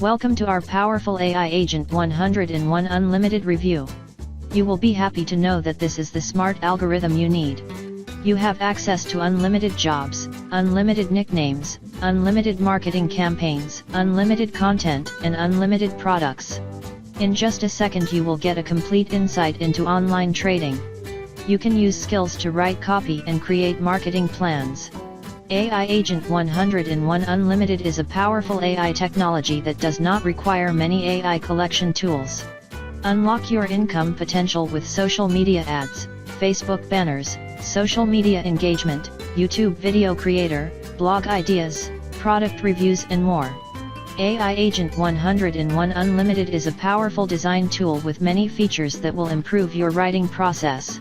Welcome to our powerful AI Agent 101 Unlimited review. You will be happy to know that this is the smart algorithm you need. You have access to unlimited jobs, unlimited nicknames, unlimited marketing campaigns, unlimited content, and unlimited products. In just a second you will get a complete insight into online trading. You can use skills to write copy and create marketing plans. AI Agent 101 Unlimited is a powerful AI technology that does not require many AI collection tools. Unlock your income potential with social media ads, Facebook banners, social media engagement, YouTube video creator, blog ideas, product reviews and more. AI Agent 101 Unlimited is a powerful design tool with many features that will improve your writing process.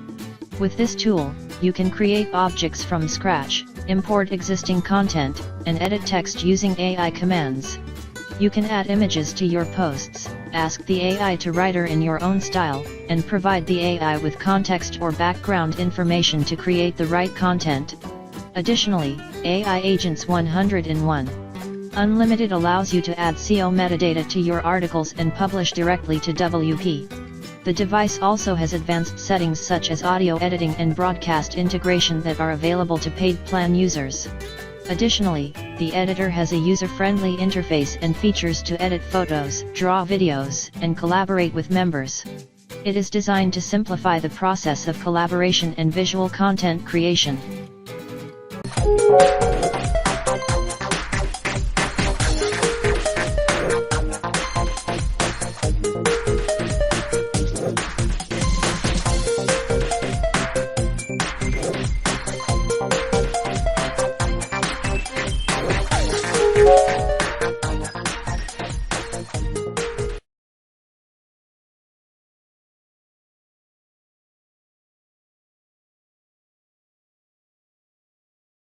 With this tool, you can create objects from scratch, import existing content, and edit text using AI commands. You can add images to your posts, ask the AI to write in your own style, and provide the AI with context or background information to create the right content. Additionally, AI Agents 101 Unlimited allows you to add SEO metadata to your articles and publish directly to WP. The device also has advanced settings such as audio editing and broadcast integration that are available to paid plan users. Additionally, the editor has a user-friendly interface and features to edit photos, draw videos, and collaborate with members. It is designed to simplify the process of collaboration and visual content creation.